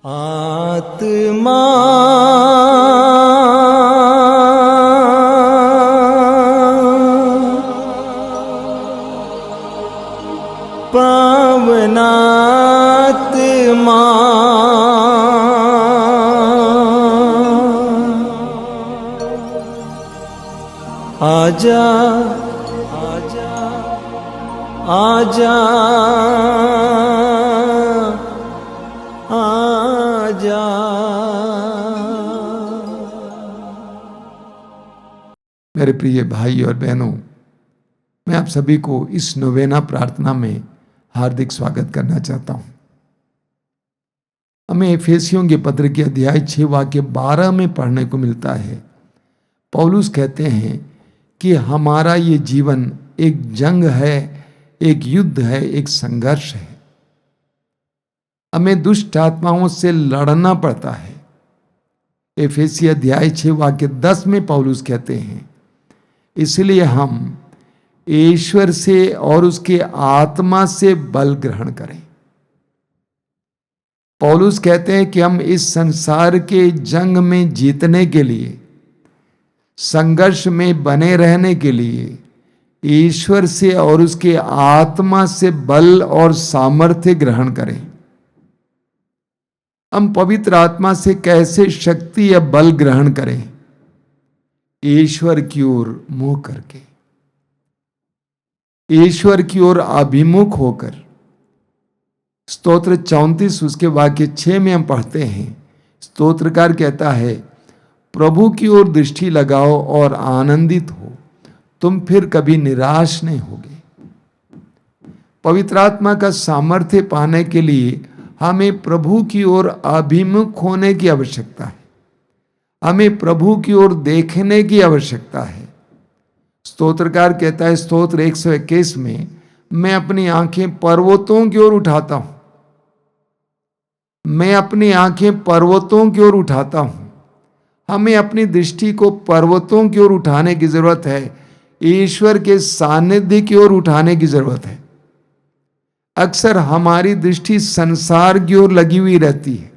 आत्मा पावनात्मा आजा आजा आजा आजा। मेरे प्रिय भाई और बहनों, मैं आप सभी को इस नोवेना प्रार्थना में हार्दिक स्वागत करना चाहता हूं। हमें एफेसियों के पत्र के अध्याय 6 वाक्य 12 में पढ़ने को मिलता है। पौलुस कहते हैं कि हमारा ये जीवन एक जंग है, एक युद्ध है, एक संघर्ष है। हमें दुष्ट आत्माओं से लड़ना पड़ता है। एफेसी अध्याय 6 वाक्य 10 में पौलुस कहते हैं, इसलिए हम ईश्वर से और उसके आत्मा से बल ग्रहण करें। पौलुस कहते हैं कि हम इस संसार के जंग में जीतने के लिए, संघर्ष में बने रहने के लिए ईश्वर से और उसके आत्मा से बल और सामर्थ्य ग्रहण करें। हम पवित्र आत्मा से कैसे शक्ति या बल ग्रहण करें? ईश्वर की ओर मुंह करके, ईश्वर की ओर अभिमुख होकर। स्तोत्र 34 उसके वाक्य 6 में हम पढ़ते हैं, स्तोत्रकार कहता है, प्रभु की ओर दृष्टि लगाओ और आनंदित हो, तुम फिर कभी निराश नहीं होगे। पवित्र आत्मा का सामर्थ्य पाने के लिए हमें प्रभु की ओर अभिमुख होने की आवश्यकता है। हमें प्रभु की ओर देखने की आवश्यकता है। स्तोत्रकार कहता है स्तोत्र 121 में, मैं अपनी आंखें पर्वतों की ओर उठाता हूं। मैं अपनी आंखें पर्वतों की ओर उठाता हूं। हमें अपनी दृष्टि को पर्वतों की ओर उठाने की जरूरत है। ईश्वर के सानिध्य की ओर उठाने की जरूरत है। अक्सर हमारी दृष्टि संसार की ओर लगी हुई रहती है।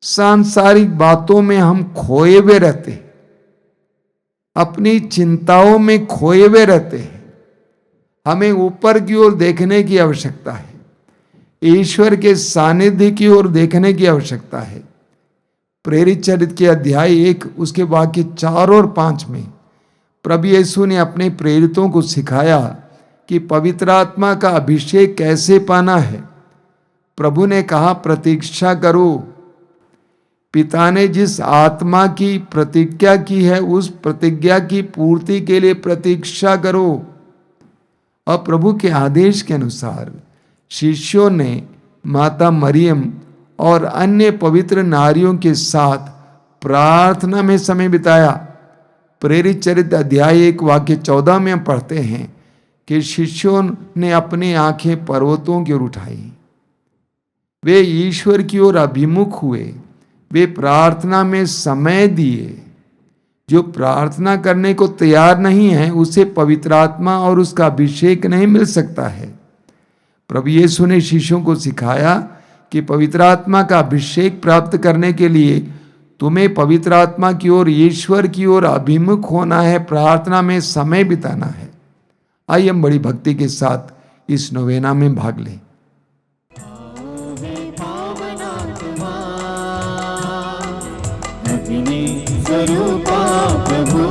सांसारिक बातों में हम खोए हुए रहते हैं, अपनी चिंताओं में खोए हुए रहते हैं। हमें ऊपर की ओर देखने की आवश्यकता है। ईश्वर के सानिध्य की ओर देखने की आवश्यकता है। प्रेरित चरित्र के अध्याय 1 उसके वाक्य 4 और 5 में प्रभु यीशु ने अपने प्रेरितों को सिखाया कि पवित्र आत्मा का अभिषेक कैसे पाना है। प्रभु ने कहा, प्रतीक्षा करो। पिता ने जिस आत्मा की प्रतिज्ञा की है, उस प्रतिज्ञा की पूर्ति के लिए प्रतीक्षा करो। और प्रभु के आदेश के अनुसार शिष्यों ने माता मरियम और अन्य पवित्र नारियों के साथ प्रार्थना में समय बिताया। प्रेरित चरित्र अध्याय 1 वाक्य 14 में हम पढ़ते हैं कि शिष्यों ने अपनी आंखें पर्वतों की ओर उठाई। वे ईश्वर की ओर अभिमुख हुए। वे प्रार्थना में समय दिए। जो प्रार्थना करने को तैयार नहीं है, उसे पवित्र आत्मा और उसका अभिषेक नहीं मिल सकता है। प्रभु यीशु ने शिष्यों को सिखाया कि पवित्र आत्मा का अभिषेक प्राप्त करने के लिए तुम्हें पवित्र आत्मा की ओर, ईश्वर की ओर अभिमुख होना है, प्रार्थना में समय बिताना है। आइए हम बड़ी भक्ति के साथ इस नोवेना में भाग लें। स्वरूपा प्रभु,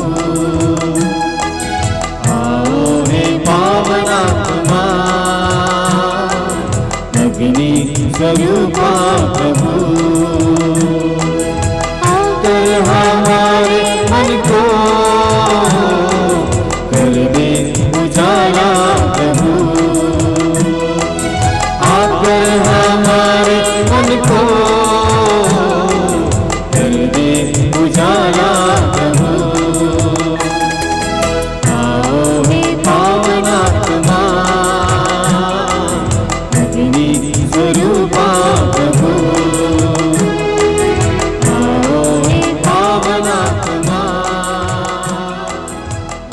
आओ हे पावनात्मा, अग्नि स्वरूपा प्रभु, आकर हमारे मन को कर दे उजाला प्रभु, आकर हमारे मन को कर दे उजाला प्रभु, आओ हे पावनात्मा, अग्नि स्वरूपा प्रभु, आओ हे पावनात्मा,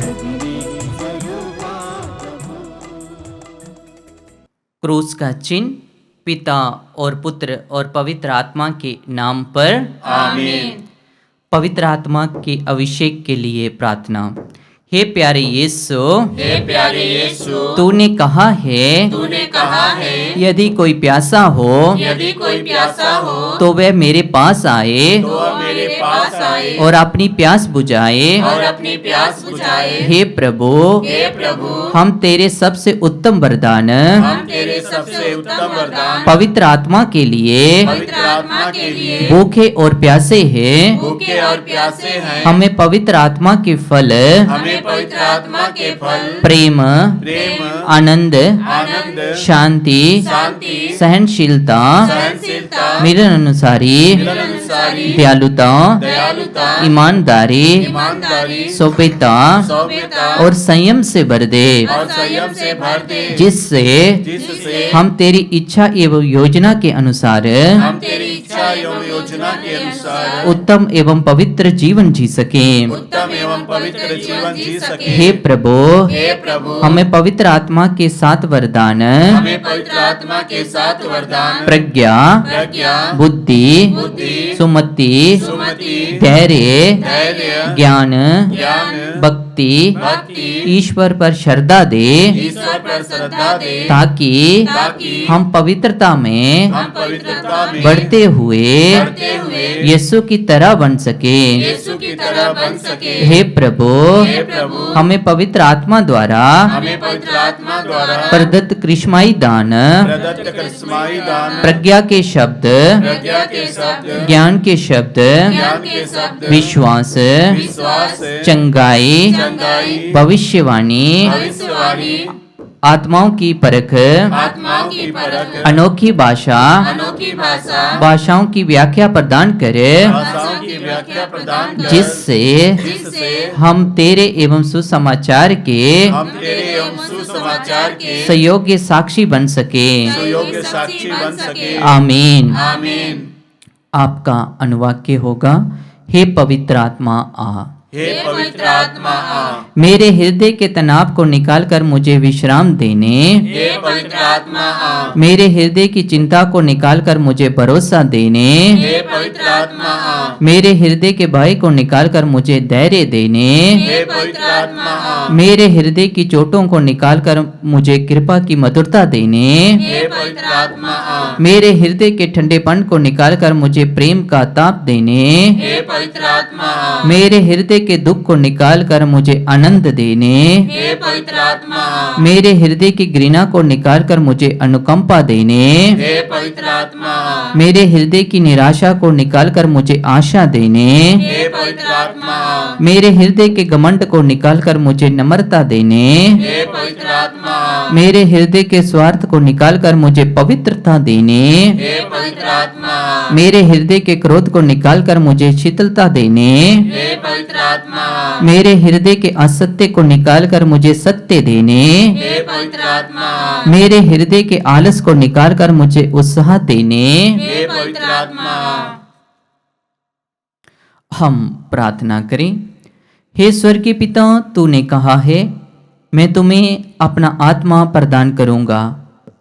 अग्नि स्वरूपा प्रभु। क्रूस का चिन्ह पिता और पुत्र और पवित्र आत्मा के नाम पर आमीन। पवित्र आत्मा के अभिषेक के लिए प्रार्थना। हे प्यारे यीशु, हे प्यारे यीशु, तूने कहा है यदि कोई प्यासा हो यदि कोई प्यासा हो तो वह मेरे पास आए तो वह मेरे पास आए और अपनी प्यास बुझाए। और अपनी प्यास बुझाए। हे प्रभु, हम तेरे सबसे उत्तम वरदान हम तेरे सबसे उत्तम वरदान पवित्र आत्मा के लिए पवित्र आत्मा के लिए भूखे और प्यासे हैं। भूखे और प्यासे हैं। हमें पवित्र आत्मा के फल हमें पवित्र आत्मा के फल प्रेम, प्रेम, आनंद, आनंद, शांति, शांति, सहनशीलता, सहनशीलता, मिलन अनुसारी, मिलनसारी, दयालुता, दयालुता, ईमानदारी, ईमानदारी, सभ्यता सौम्यता और संयम से भर दे, और संयम से भर दे, जिससे जिससे हम तेरी इच्छा एवं योजना के अनुसार हम तेरी इच्छा एवं योजना के अनुसार उत्तम एवं पवित्र जीवन जी सके। उत्तम एवं पवित्र जीवन जी सके। हे प्रभु, हे प्रभु, हमें पवित्र आत्मा के 7 वरदान हमें पवित्र आत्मा के 7 वरदान प्रज्ञा, प्रज्ञा, बुद्धि, बुद्धि, सुमति, सुमति, धैर्य, धैर्य, ज्ञान, ज्ञान, भक्ति, भक्ति, ईश्वर पर श्रद्धा दे, ईश्वर पर श्रद्धा दे, ताकि हम पवित्रता में हम पवित्रता में बढ़ते हुए यीशु की तरह बन सके। यीशु की तरह बन सके। हे प्रभु, हे प्रभु, हमें पवित्र आत्मा द्वारा हमें पवित्र आत्मा द्वारा प्रदत्त कृष्माई दान, प्रदत्त कृष्माई दान, प्रज्ञा के शब्द, प्रज्ञा के शब्द, ज्ञान के शब्द, ज्ञान के शब्द, विश्वास, विश्वास, चंगाई, चंगाई, भविष्यवाणी, भविष्यवाणी, आत्माओं की परख, आत्माओं की परख, अनोखी भाषा, अनोखी भाषा, भाषाओं की व्याख्या प्रदान करे, भाषाओं की व्याख्या प्रदान कर, जिससे हम तेरे एवं सुसमाचार के हम तेरे एवं सुसमाचार के सुयोग्य साक्षी बन सके। सुयोग्य साक्षी बन सके। आमीन। आमीन। आपका अनुवाक्य होगा, हे पवित्र आत्मा आ। हे पवित्र आत्मा आ। मेरे हृदय के तनाव को निकालकर मुझे विश्राम देने, हे पवित्र आत्मा आ। मेरे हृदय की चिंता को निकालकर मुझे भरोसा देने, हे पवित्र आत्मा आ। मेरे हृदय के भय को निकालकर मुझे धैर्य देने, हे पवित्र आत्मा आ। मेरे हृदय की चोटों को निकालकर मुझे कृपा की मधुरता देने, हे पवित्र आत्मा आ। मेरे हृदय के ठंडेपन को निकालकर मुझे प्रेम का ताप देने, हे पवित्र आत्मा आ। मेरे हृदय के दुख को निकालकर मुझे आनंद देने, हे पवित्र आत्मा आ। मेरे हृदय की घृणा को निकालकर मुझे अनुकंपा देने, हे पवित्र आत्मा आ। मेरे हृदय की निराशा को निकालकर मुझे आशा देने, हे पवित्र आत्मा आ। मेरे हृदय के घमंड को निकालकर मुझे नम्रता देने, हे पवित्र आत्मा आ। मेरे हृदय के स्वार्थ को निकालकर मुझे पवित्रता देने, हे पवित्र आत्मा आ। मेरे हृदय के क्रोध को निकालकर मुझे शीतलता देने, हे पवित्र आत्मा आ। मेरे हृदय के असत्य को निकालकर मुझे सत्य देने, हे पवित्र आत्मा आ। मेरे हृदय के आलस को निकालकर मुझे उत्साह देने। हे पवित्र आत्मा आ। हम प्रार्थना करें। हे स्वर्गीय पिता, तूने कहा है, मैं तुम्हें अपना आत्मा प्रदान करूंगा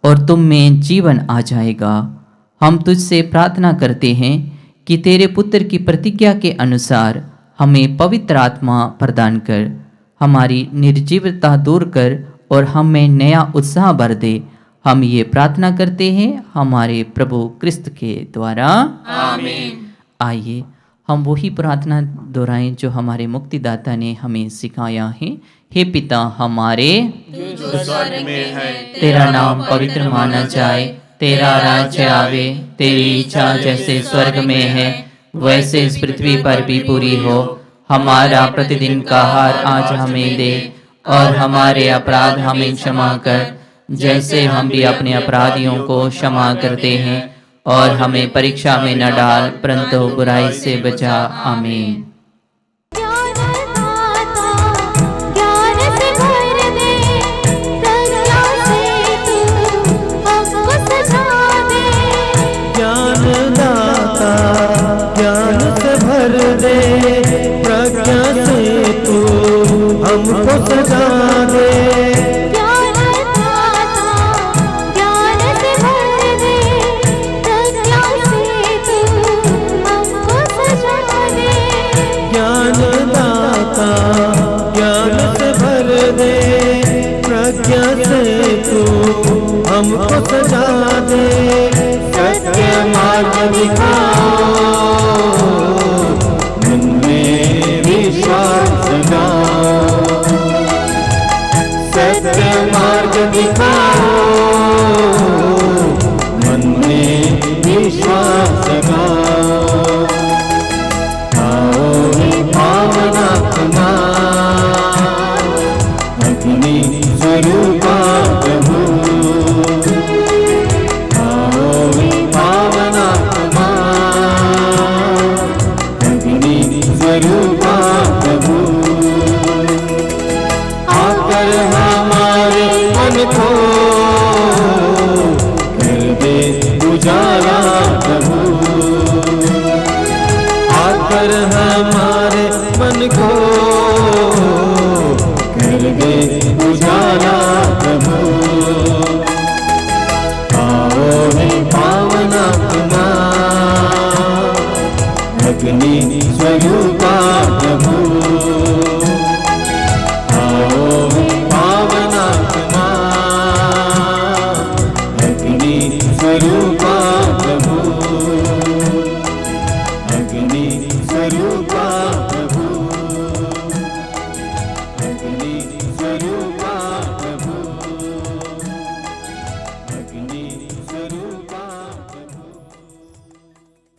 और तुम में जीवन आ जाएगा। हम तुझसे प्रार्थना करते हैं कि तेरे पुत्र की प्रतिज्ञा के अनुसार हमें पवित्र आत्मा प्रदान कर, हमारी निर्जीवता दूर कर और हमें नया उत्साह भर दे। हम ये प्रार्थना करते हैं हमारे प्रभु क्रिस्त के द्वारा, आमीन। आइए हम वही प्रार्थना दोहराएं जो हमारे मुक्तिदाता ने हमें सिखाया है। हे पिता हमारे, जो स्वर्ग में है, तेरा नाम पवित्र माना जाए, तेरा राज्य आवे, तेरी इच्छा जैसे स्वर्ग में है वैसे इस पृथ्वी पर भी पूरी हो। हमारा प्रतिदिन का आहार आज हमें दे और हमारे अपराध हमें क्षमा कर, जैसे हम भी अपने अपराधियों को क्षमा करते हैं, और हमें परीक्षा में न डाल परंतु बुराई से बचा। आमीन। ज्ञानदाता ज्ञान से भर दे, प्रज्ञा से तू हमको सजा दे। ज्ञान से भर दे, दिखाओ, मन में विश्वास जगाओ। सत्य मार्ग दिखाओ, मन में विश्वास जगाओ। आओ पावन आत्मा, अग्नि स्वरूपा प्रभु। आओ पावन आत्मा, अग्नि स्वरूपा प्रभु। आकर हमारे मन को कर दे उजाला प्रभु। आकर हमारे